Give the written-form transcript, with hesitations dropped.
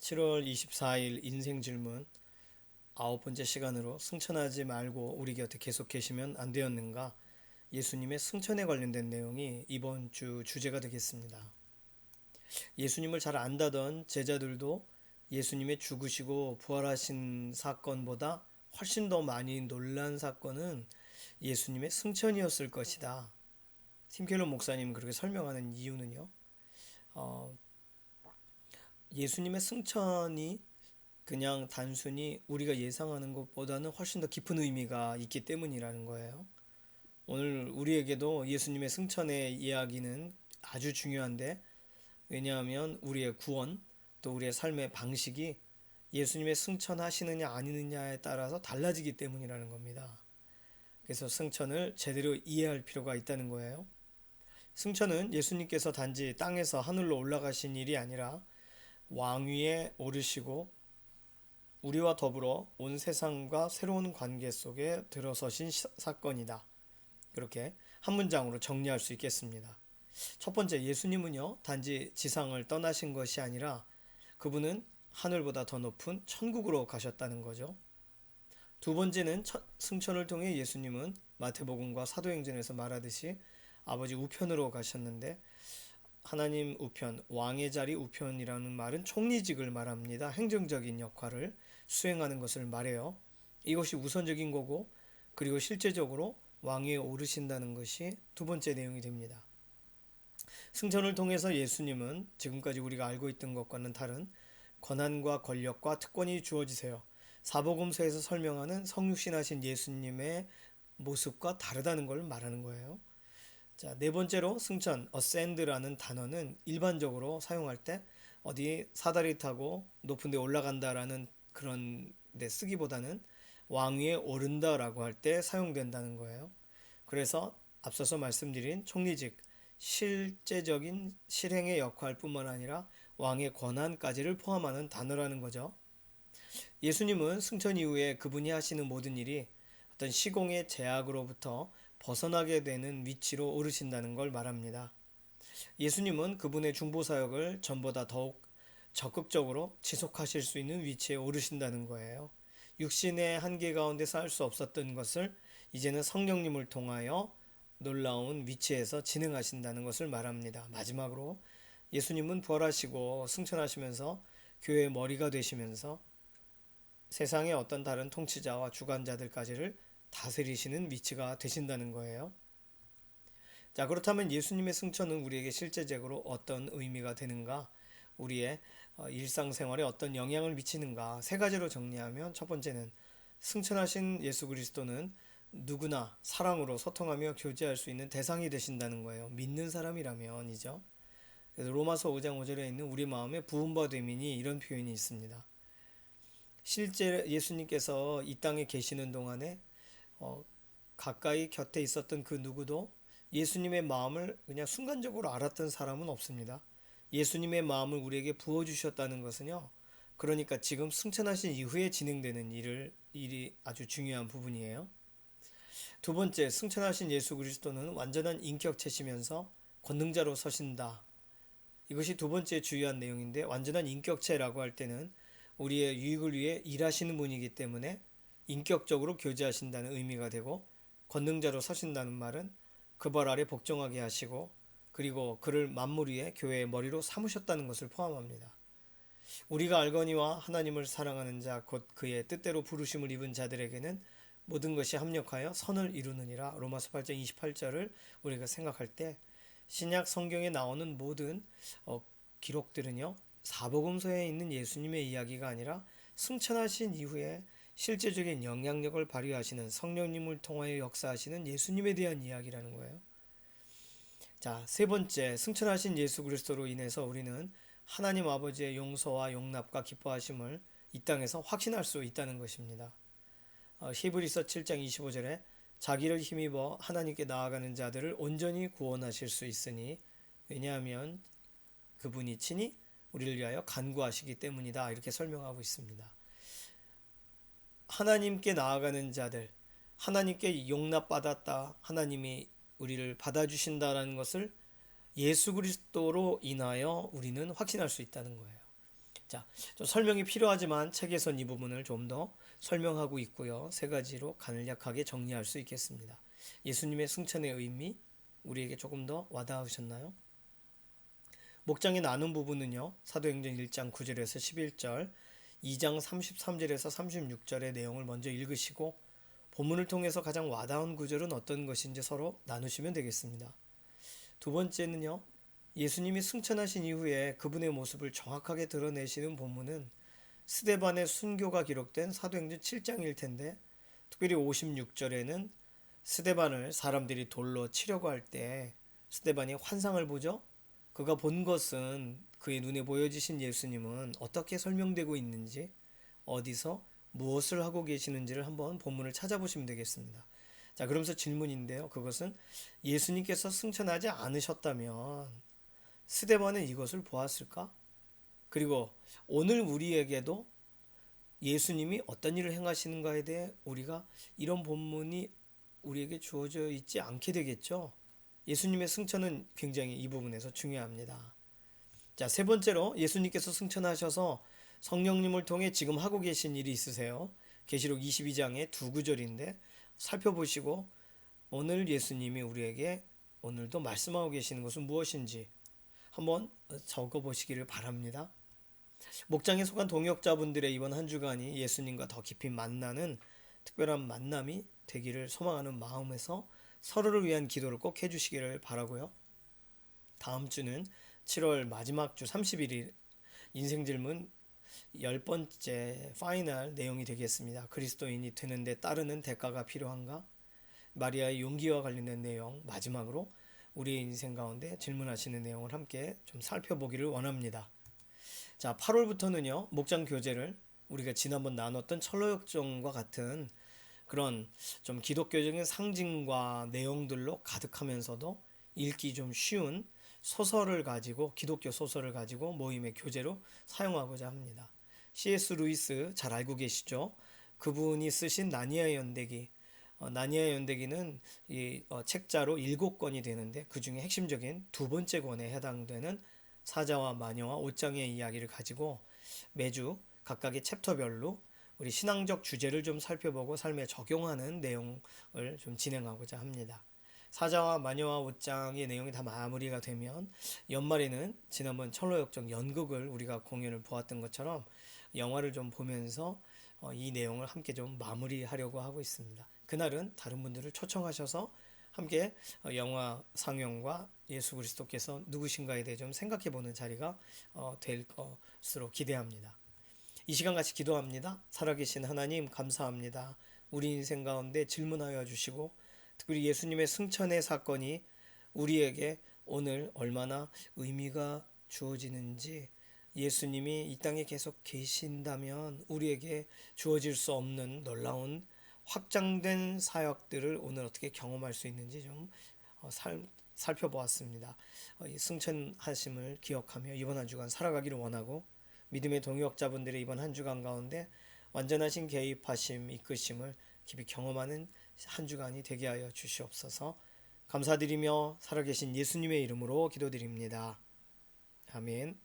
7월 24일 인생 질문 아홉 번째 시간으로 승천하지 말고 우리 곁에 계속 계시면 안 되었는가? 예수님의 승천에 관련된 내용이 이번 주 주제가 되겠습니다. 예수님을 잘 안다던 제자들도 예수님의 죽으시고 부활하신 사건보다 훨씬 더 많이 놀란 사건은 예수님의 승천이었을 것이다. 팀켈러 목사님 그렇게 설명하는 이유는요. 어, 예수님의 승천이 그냥 단순히 우리가 예상하는 것보다는 훨씬 더 깊은 의미가 있기 때문이라는 거예요. 오늘 우리에게도 예수님의 승천의 이야기는 아주 중요한데, 왜냐하면 우리의 구원 또 우리의 삶의 방식이 예수님의 승천하시느냐 아니느냐에 따라서 달라지기 때문이라는 겁니다. 그래서 승천을 제대로 이해할 필요가 있다는 거예요. 승천은 예수님께서 단지 땅에서 하늘로 올라가신 일이 아니라 왕위에 오르시고 우리와 더불어 온 세상과 새로운 관계 속에 들어서신 사건이다. 그렇게 한 문장으로 정리할 수 있겠습니다. 첫 번째, 예수님은요, 단지 지상을 떠나신 것이 아니라 그분은 하늘보다 더 높은 천국으로 가셨다는 거죠. 두 번째는 승천을 통해 예수님은 마태복음과 사도행전에서 말하듯이 아버지 우편으로 가셨는데, 하나님 우편, 왕의 자리 우편이라는 말은 총리직을 말합니다. 행정적인 역할을 수행하는 것을 말해요. 이것이 우선적인 거고, 그리고 실제적으로 왕위에 오르신다는 것이 두 번째 내용이 됩니다. 승천을 통해서 예수님은 지금까지 우리가 알고 있던 것과는 다른 권한과 권력과 특권이 주어지세요. 사복음서에서 설명하는 성육신하신 예수님의 모습과 다르다는 걸 말하는 거예요. 자, 네 번째로 승천, ascend라는 단어는 일반적으로 사용할 때 어디 사다리 타고 높은 데 올라간다라는 그런 데 쓰기보다는 왕위에 오른다라고 할 때 사용된다는 거예요. 그래서 앞서서 말씀드린 총리직, 실제적인 실행의 역할뿐만 아니라 왕의 권한까지를 포함하는 단어라는 거죠. 예수님은 승천 이후에 그분이 하시는 모든 일이 어떤 시공의 제약으로부터 벗어나게 되는 위치로 오르신다는 걸 말합니다. 예수님은 그분의 중보사역을 전보다 더욱 적극적으로 지속하실 수 있는 위치에 오르신다는 거예요. 육신의 한계 가운데 살 수 없었던 것을 이제는 성령님을 통하여 놀라운 위치에서 진행하신다는 것을 말합니다. 마지막으로 예수님은 부활하시고 승천하시면서 교회의 머리가 되시면서 세상의 어떤 다른 통치자와 주관자들까지를 다스리시는 위치가 되신다는 거예요. 자, 그렇다면 예수님의 승천은 우리에게 실제적으로 어떤 의미가 되는가? 우리의 일상생활에 어떤 영향을 미치는가? 세 가지로 정리하면 첫 번째는 승천하신 예수 그리스도는 누구나 사랑으로 소통하며 교제할 수 있는 대상이 되신다는 거예요. 믿는 사람이라면이죠. 그래서 로마서 5장 5절에 있는 우리 마음에 부음바 되미니 이런 표현이 있습니다. 실제 예수님께서 이 땅에 계시는 동안에 가까이 곁에 있었던 그 누구도 예수님의 마음을 그냥 순간적으로 알았던 사람은 없습니다. 예수님의 마음을 우리에게 부어주셨다는 것은요. 그러니까 지금 승천하신 이후에 진행되는 일이 아주 중요한 부분이에요. 두 번째, 승천하신 예수 그리스도는 완전한 인격체시면서 권능자로 서신다. 이것이 두 번째 주요한 내용인데, 완전한 인격체라고 할 때는 우리의 유익을 위해 일하시는 분이기 때문에 인격적으로 교제하신다는 의미가 되고, 권능자로 서신다는 말은 그 발 아래 복종하게 하시고 그리고 그를 만물 위에 교회의 머리로 삼으셨다는 것을 포함합니다. 우리가 알거니와 하나님을 사랑하는 자 곧 그의 뜻대로 부르심을 입은 자들에게는 모든 것이 합력하여 선을 이루느니라. 로마서 8장 28절을 우리가 생각할 때 신약 성경에 나오는 모든 기록들은요, 사복음서에 있는 예수님의 이야기가 아니라 승천하신 이후에 실제적인 영향력을 발휘하시는 성령님을 통하여 역사하시는 예수님에 대한 이야기라는 거예요. 자, 세 번째, 승천하신 예수 그리스도로 인해서 우리는 하나님 아버지의 용서와 용납과 기뻐하심을 이 땅에서 확신할 수 있다는 것입니다. 히브리서 7장 25절에 자기를 힘입어 하나님께 나아가는 자들을 온전히 구원하실 수 있으니 왜냐하면 그분이 친히 우리를 위하여 간구하시기 때문이다. 이렇게 설명하고 있습니다. 하나님께 나아가는 자들, 하나님께 용납받았다, 하나님이 우리를 받아주신다라는 것을 예수 그리스도로 인하여 우리는 확신할 수 있다는 거예요. 자, 좀 설명이 필요하지만 책에선 이 부분을 좀 더 설명하고 있고요. 세 가지로 간략하게 정리할 수 있겠습니다. 예수님의 승천의 의미, 우리에게 조금 더 와닿으셨나요? 목장의 나눈 부분은요. 사도행전 1장 9절에서 11절, 2장 33절에서 36절의 내용을 먼저 읽으시고 본문을 통해서 가장 와닿은 구절은 어떤 것인지 서로 나누시면 되겠습니다. 두 번째는요. 예수님이 승천하신 이후에 그분의 모습을 정확하게 드러내시는 본문은 스데반의 순교가 기록된 사도행전 7장일 텐데 특별히 56절에는 스데반을 사람들이 돌로 치려고 할 때 스데반이 환상을 보죠. 그가 본 것은 그의 눈에 보여지신 예수님은 어떻게 설명되고 있는지 어디서 무엇을 하고 계시는지를 한번 본문을 찾아보시면 되겠습니다. 자, 그러면서 질문인데요. 그것은 예수님께서 승천하지 않으셨다면 스데반은 이것을 보았을까? 그리고 오늘 우리에게도 예수님이 어떤 일을 행하시는가에 대해 우리가 이런 본문이 우리에게 주어져 있지 않게 되겠죠. 예수님의 승천은 굉장히 이 부분에서 중요합니다. 자, 세 번째로 예수님께서 승천하셔서 성령님을 통해 지금 하고 계신 일이 있으세요. 계시록 22장의 두 구절인데 살펴보시고 오늘 예수님이 우리에게 오늘도 말씀하고 계시는 것은 무엇인지 한번 적어 보시기를 바랍니다. 목장에 속한 동역자분들의 이번 한 주간이 예수님과 더 깊이 만나는 특별한 만남이 되기를 소망하는 마음에서 서로를 위한 기도를 꼭 해주시기를 바라고요. 다음 주는 7월 마지막 주 31일 인생질문 10번째 파이널 내용이 되겠습니다. 그리스도인이 되는데 따르는 대가가 필요한가? 마리아의 용기와 관련된 내용 마지막으로 우리의 인생 가운데 질문하시는 내용을 함께 좀 살펴보기를 원합니다. 자, 8월부터는요. 목장 교재를 우리가 지난번 나눴던 철로역정과 같은 그런 좀 기독교적인 상징과 내용들로 가득하면서도 읽기 좀 쉬운 소설을 가지고 기독교 소설을 가지고 모임의 교재로 사용하고자 합니다. C.S. 루이스 잘 알고 계시죠? 그분이 쓰신 나니아 연대기. 나니아 연대기는 책자로 7권이 되는데 그 중에 핵심적인 두 번째 권에 해당되는 사자와 마녀와 옷장의 이야기를 가지고 매주 각각의 챕터별로 우리 신앙적 주제를 좀 살펴보고 삶에 적용하는 내용을 좀 진행하고자 합니다. 사자와 마녀와 옷장의 내용이 다 마무리가 되면 연말에는 지난번 철로역정 연극을 우리가 공연을 보았던 것처럼 영화를 좀 보면서 이 내용을 함께 좀 마무리하려고 하고 있습니다. 그날은 다른 분들을 초청하셔서 함께 영화 상영과 예수 그리스도께서 누구신가에 대해 좀 생각해 보는 자리가 될 것으로 기대합니다. 이 시간 같이 기도합니다. 살아계신 하나님 감사합니다. 우리 인생 가운데 질문하여 주시고 특별히 예수님의 승천의 사건이 우리에게 오늘 얼마나 의미가 주어지는지 예수님이 이 땅에 계속 계신다면 우리에게 주어질 수 없는 놀라운 확장된 사역들을 오늘 어떻게 경험할 수 있는지 좀 살펴보았습니다. 승천하심을 기억하며 이번 한 주간 살아가기를 원하고 믿음의 동역자분들의 이번 한 주간 가운데 완전하신 개입하심, 이끄심을 깊이 경험하는 한 주간이 되게 하여 주시옵소서. 감사드리며 살아계신 예수님의 이름으로 기도드립니다. 아멘.